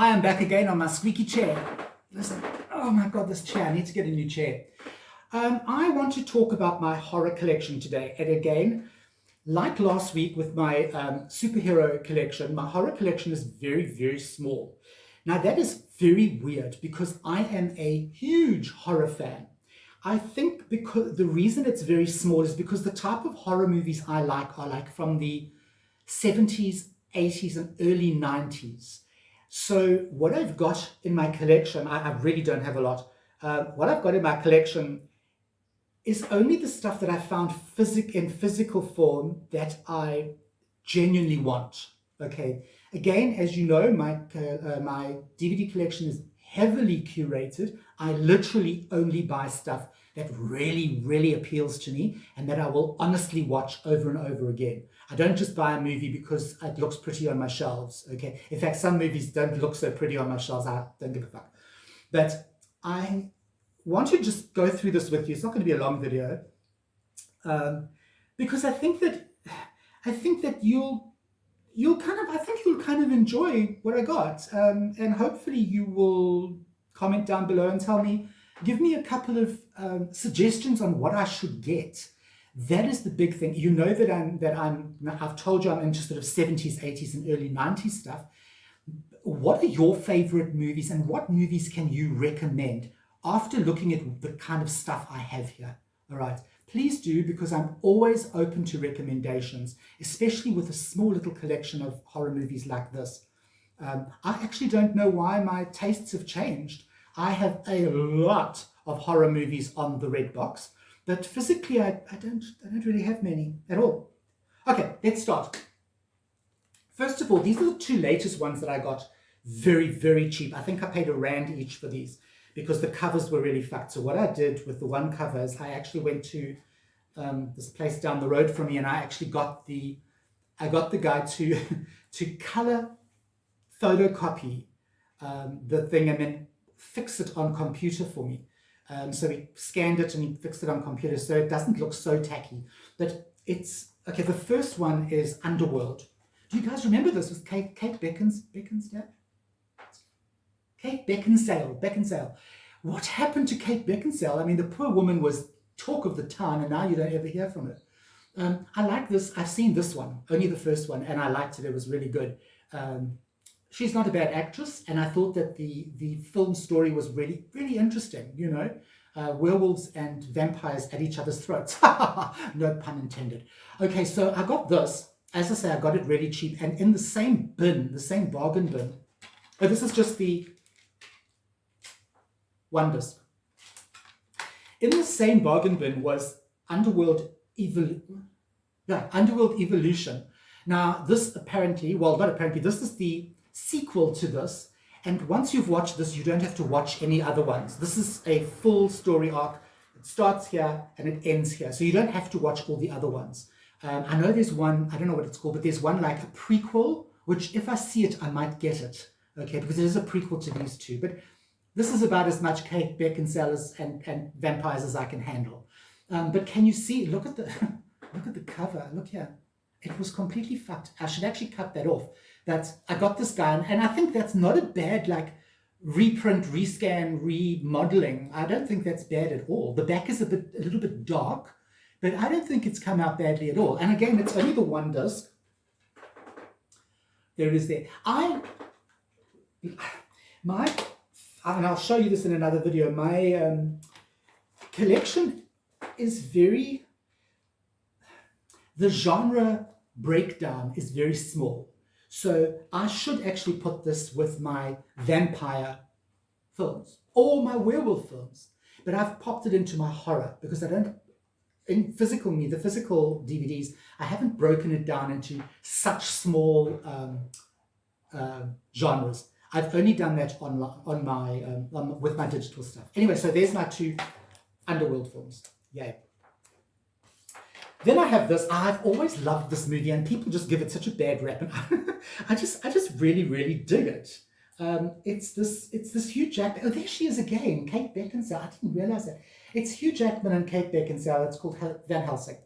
Hi, I'm back again on my squeaky chair. Listen, oh my God, this chair, I need to get a new chair. I want to talk about my horror collection today. And again, like last week with my superhero collection, my horror collection is very, very small. Now that is very weird because I am a huge horror fan. I think because the reason it's very small is because the type of horror movies I like are like from the 70s, 80s, and early 90s. So what I've got in my collection, I really don't have a lot. What I've got in my collection is only the stuff that I found in physical form that I genuinely want. Okay. Again, as you know, my DVD collection is heavily curated. I literally only buy stuff that really, really appeals to me and that I will honestly watch over and over again. I don't just buy a movie because it looks pretty on my shelves. Okay. In fact, some movies don't look so pretty on my shelves. I don't give a fuck. But I want to just go through this with you. It's not going to be a long video, because I think that you'll kind of enjoy what I got, and hopefully you will comment down below and tell me, give me a couple of suggestions on what I should get. That is the big thing. You know I've told you I'm into sort of 70s, 80s, and early 90s stuff. What are your favorite movies, and what movies can you recommend after looking at the kind of stuff I have here? All right, please do, because I'm always open to recommendations, especially with a small little collection of horror movies like this. I actually don't know why my tastes have changed. I have a lot of horror movies on the red box, but physically I don't really have many at all. Okay, let's start. First of all, these are the two latest ones that I got very, very cheap. I think I paid R1 each for these because the covers were really fucked. So what I did with the one cover is I actually went to this place down the road from me, and I actually got the guy to to color photocopy the thing and then fix it on computer for me. So he scanned it and he fixed it on computer so it doesn't look so tacky. But it's okay. The first one is Underworld. Do you guys remember this? Was Kate Beckinsale? Kate Beckinsale. What happened to Kate Beckinsale? I mean, the poor woman was talk of the town, and now you don't ever hear from her. I like this. I've seen this one, only the first one, and I liked it. It was really good. She's not a bad actress, and I thought that the film story was really, really interesting. You know, werewolves and vampires at each other's throats. No pun intended. Okay, so I got this. As I say, I got it really cheap, and in the same bin, the same bargain bin. Oh, this is just the one disc. In the same bargain bin was Underworld Evolution. Now, this apparently, well, not apparently, this is the sequel to this. And once you've watched this, you don't have to watch any other ones. This is a full story arc. It starts here and it ends here. So you don't have to watch all the other ones. I know there's one, I don't know what it's called, but there's one like a prequel, which if I see it, I might get it. Okay, because it is a prequel to these two. But this is about as much Kate Beckinsale and vampires as I can handle. But can you see, look at the cover, look here. It was completely fucked. I should actually cut that off. I got this guy, and I think that's not a bad like reprint, rescan, remodeling. I don't think that's bad at all. The back is a little bit dark, but I don't think it's come out badly at all. And again, it's only the one disc. There it is there. And I'll show you this in another video. My collection is the genre breakdown is very small. So I should actually put this with my vampire films or my werewolf films. But I've popped it into my horror because the physical DVDs, I haven't broken it down into such small genres. I've only done that with my digital stuff. Anyway, so there's my two Underworld films. Yay. Then I have this. I've always loved this movie, and people just give it such a bad rap, and I just really, really dig it. It's this Hugh Jackman. Oh, there she is again, Kate Beckinsale. I didn't realize that. It's Hugh Jackman and Kate Beckinsale. It's called Van Helsing.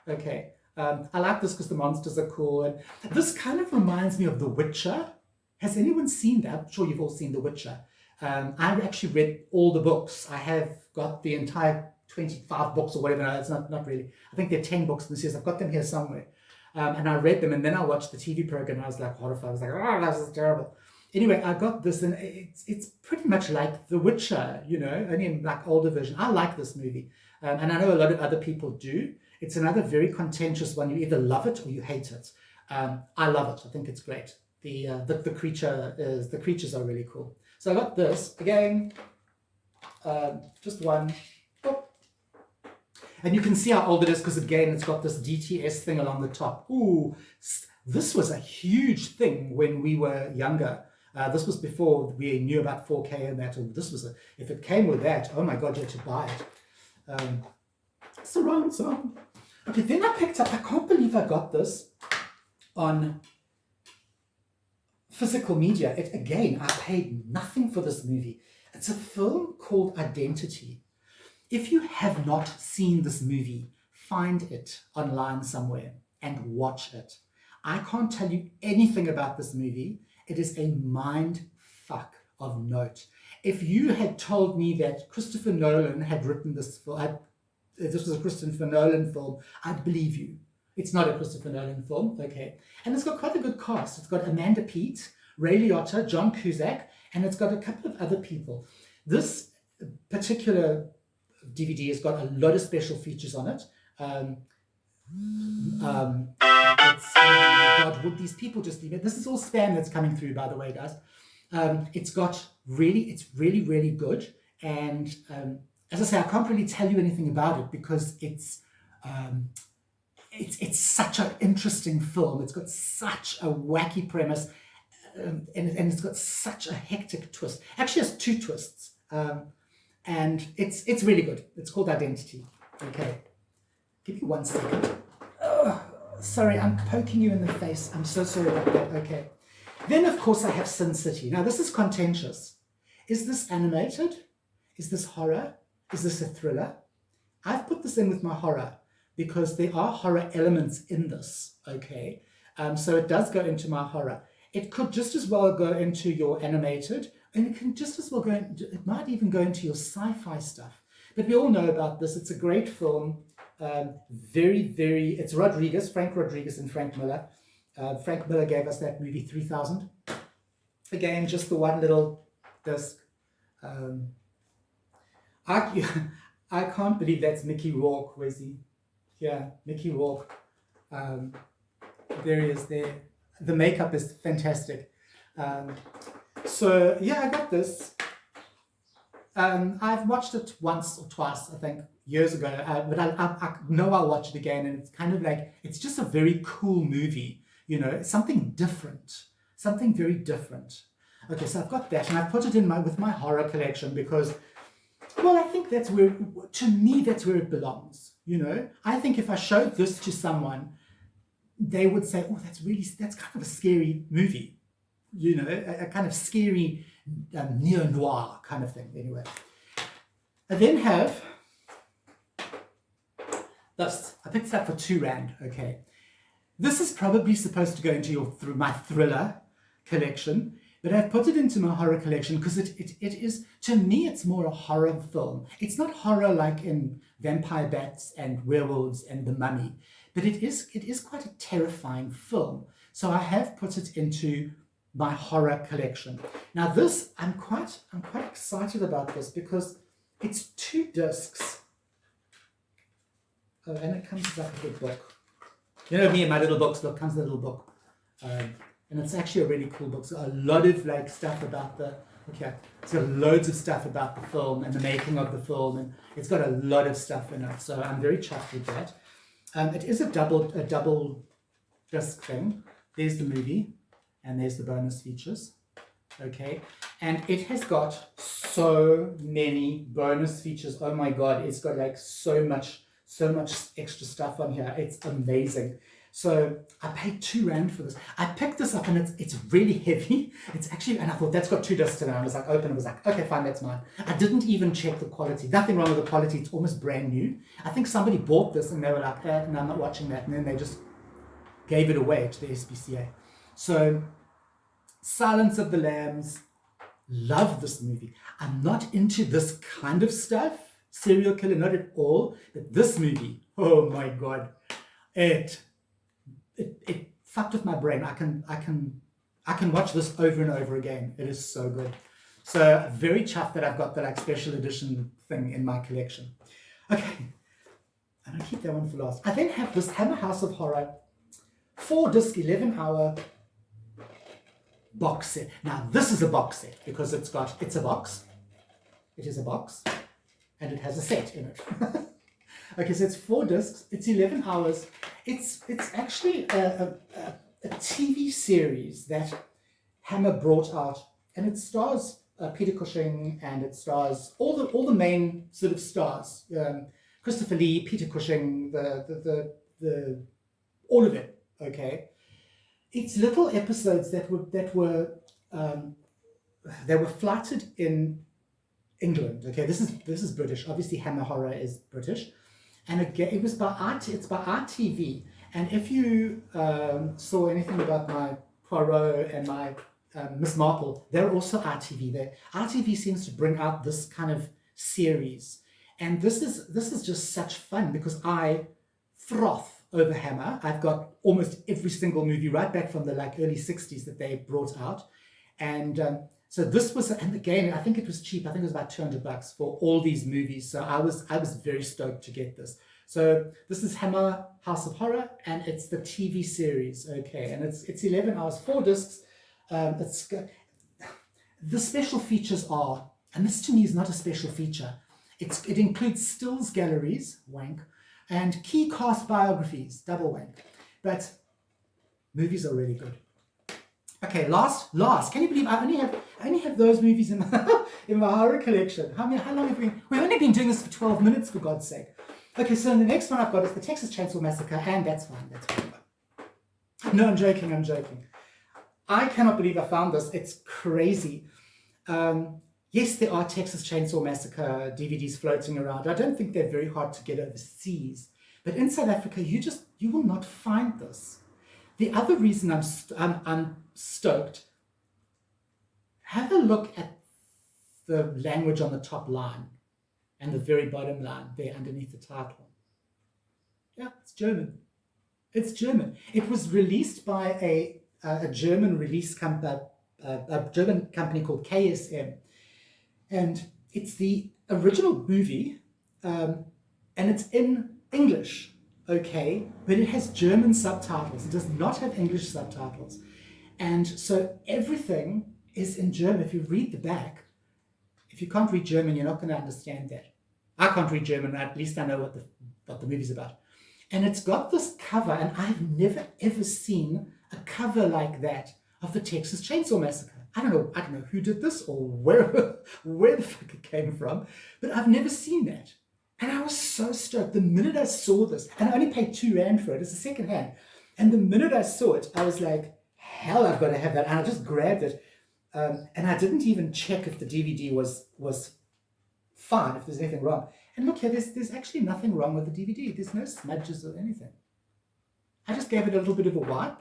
Okay. I like this because the monsters are cool, and this kind of reminds me of The Witcher. Has anyone seen that? I'm sure you've all seen The Witcher. I've actually read all the books. I have got the entire 25 books or whatever. No, it's not really. I think there are 10 books in the series. I've got them here somewhere. And I read them, and then I watched the TV program, and I was like horrified. I was like, oh, this is terrible. Anyway, I got this, and it's pretty much like The Witcher, only in like older version. I like this movie, and I know a lot of other people do. It's another very contentious one. You either love it or you hate it. I love it. I think it's great. The creatures are really cool. So I got this again, just one. Oh. And you can see how old it is because again it's got this DTS thing along the top. Ooh, this was a huge thing when we were younger. This was before we knew about 4K and that. And this was if it came with that, oh my God, you had to buy it. Surround sound. Okay, then I picked up. I can't believe I got this on physical media. Again, I paid nothing for this movie. It's a film called Identity. If you have not seen this movie, find it online somewhere and watch it. I can't tell you anything about this movie. It is a mind fuck of note. If you had told me that Christopher Nolan had written this film, this was a Christopher Nolan film, I'd believe you. It's not a Christopher Nolan film, okay? And it's got quite a good cast. It's got Amanda Peet, Ray Liotta, John Cusack, and it's got a couple of other people. This particular DVD has got a lot of special features on it. Oh my God, would these people just leave it? This is all spam that's coming through, by the way, guys. It's really, really good. And as I say, I can't really tell you anything about it because it's such an interesting film. It's got such a wacky premise, and it's got such a hectic twist. Actually, it has two twists, and it's really good. It's called Identity. Okay, give me 1 second. Sorry, I'm poking you in the face. I'm so sorry about that. Okay. Then, of course, I have Sin City. Now, this is contentious. Is this animated? Is this horror? Is this a thriller? I've put this in with my horror because there are horror elements in this, okay? So it does go into my horror. It could just as well go into your animated, and it can just as well go, it might even go into your sci-fi stuff. But we all know about this. It's a great film. It's Frank Rodriguez and Frank Miller. Frank Miller gave us that movie 3000. Again, just the one little disc. I can't believe that's Mickey Rourke. Where's he? Yeah, Mickey Rourke. There he is there. The makeup is fantastic. So yeah, I got this. I've watched it once or twice, I think, years ago, but I know I'll watch it again, and it's kind of like, it's just a very cool movie, something different, something very different. Okay, so I've got that, and I put it in with my horror collection because, well, I think that's where, to me, that's where it belongs, I think if I showed this to someone, they would say, oh, that's kind of a scary movie, a kind of scary neo-noir kind of thing. Anyway, I then have this. I picked it up for R2. Okay, this is probably supposed to go into my thriller collection, but I've put it into my horror collection because it is, to me, it's more a horror film. It's not horror like in Vampire Bats and Werewolves and The Mummy, but it is quite a terrifying film. So I have put it into my horror collection. Now this, I'm quite excited about this because it's 2 discs. Oh, and it comes with a book. Me and my little books, look, comes with a little book. And it's actually a really cool book. So a lot of stuff about it's got loads of stuff about the film and the making of the film, and it's got a lot of stuff in it. So I'm very chuffed with that. It is a double disc thing. There's the movie. And there's the bonus features, okay? And it has got so many bonus features. Oh my God, it's got so much extra stuff on here. It's amazing. So I paid R2 for this. I picked this up and it's really heavy. It's actually, and I thought that's got 2 discs in it. I was like, open, it was like, okay, fine, that's mine. I didn't even check the quality. Nothing wrong with the quality. It's almost brand new. I think somebody bought this and they were like, no, I'm not watching that. And then they just gave it away to the SPCA. So Silence of the Lambs. Love this movie. I'm not into this kind of stuff. Serial killer, not at all. But this movie, oh my God, it fucked with my brain. I can watch this over and over again. It is so good. So very chuffed that I've got the like special edition thing in my collection. Okay, I'm gonna keep that one for last. I then have this Hammer House of Horror 4-disc 11-hour box set. Now this is a box set because it's a box. It is a box, and it has a set in it. Okay, so it's 4 discs. It's 11 hours. It's actually a TV series that Hammer brought out, and it stars Peter Cushing, and it stars all the main sort of stars. Christopher Lee, Peter Cushing, the all of it. Okay, it's little episodes that were flighted in England. Okay, this is British. Obviously, Hammer Horror is British, and again, it's by RTV. And if you saw anything about my Poirot and my Miss Marple, they're also RTV. RTV seems to bring out this kind of series, and this is just such fun because I froth over Hammer. I've got almost every single movie right back from the like early 60s that they brought out, and so this was, and again, I think it was cheap. I think it was about $200 for all these movies. So I was very stoked to get this. So this is Hammer House of Horror, and it's the TV series. Okay, and it's 11 hours, 4 discs. The special features are, and this to me is not a special feature. It includes stills galleries, wank, and key cast biographies, double wank. But movies are really good. Okay, last. Can you believe I only have those movies in my horror collection? How long have we've only been doing this for 12 minutes, for God's sake. Okay, so the next one I've got is the Texas Chainsaw Massacre, and that's fine. No, I'm joking. I cannot believe I found this. It's crazy. Yes, there are Texas Chainsaw Massacre DVDs floating around. I don't think they're very hard to get overseas. But in South Africa, you will not find this. The other reason I'm stoked, have a look at the language on the top line and the very bottom line there underneath the title. Yeah, it's German. It was released by a German release company, a German company called KSM. And it's the original movie, and it's in English, okay, but it has German subtitles. It does not have English subtitles. And so everything is in German. If you read the back, if you can't read German, you're not going to understand that. I can't read German, at least I know what the movie's about. And it's got this cover, and I've never ever seen a cover like that of the Texas Chainsaw Massacre. I don't know who did this or where the fuck it came from, but I've never seen that. And I was so stoked the minute I saw this, and I only paid R2 for it. It's a second hand. And the minute I saw it, I was like, hell, I've got to have that. And I just grabbed it. And I didn't even check if the DVD was fine, if there's anything wrong. And look here, there's actually nothing wrong with the DVD. There's no smudges or anything. I just gave it a little bit of a wipe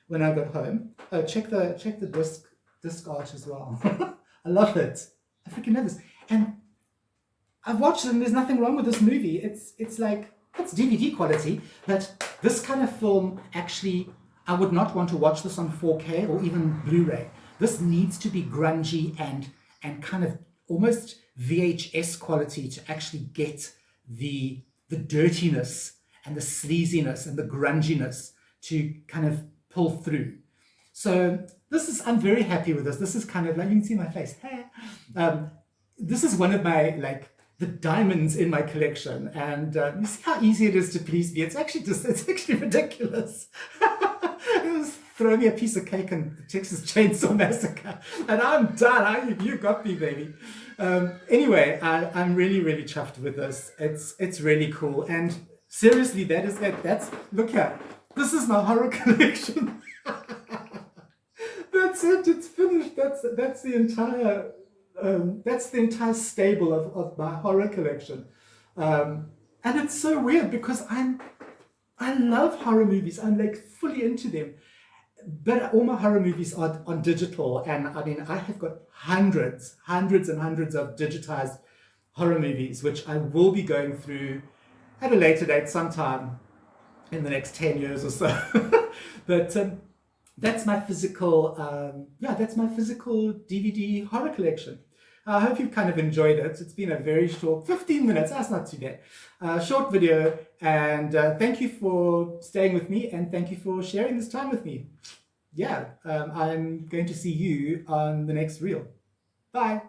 when I got home. Oh, check the disc art as well. I love it. I freaking love this. And I've watched it and there's nothing wrong with this movie. It's like, it's DVD quality, but this kind of film, actually, I would not want to watch this on 4K or even Blu-ray. This needs to be grungy and kind of almost VHS quality to actually get the dirtiness and the sleaziness and the grunginess to kind of pull through. So I'm very happy with this. This is kind of like, you can see my face. This is one of my, like, the diamonds in my collection. And you see how easy it is to please me. It's actually ridiculous. Throw me a piece of cake and the Texas Chainsaw Massacre, and I'm done. You got me, baby. Anyway, I'm really, really chuffed with this. It's really cool. And seriously, that is it. Look here. This is my horror collection. That's it. It's finished. That's the entire stable of my horror collection. And it's so weird because I love horror movies. I'm like fully into them. but all my horror movies are on digital, and I mean, I have got hundreds and hundreds of digitized horror movies, which I will be going through at a later date sometime in the next 10 years or so. But that's my physical, that's my physical DVD horror collection. I hope you've kind of enjoyed it. It's been a very short 15 minutes. That's not too bad. Short video. And thank you for staying with me, and thank you for sharing this time with me. Yeah, I'm going to see you on the next reel. Bye.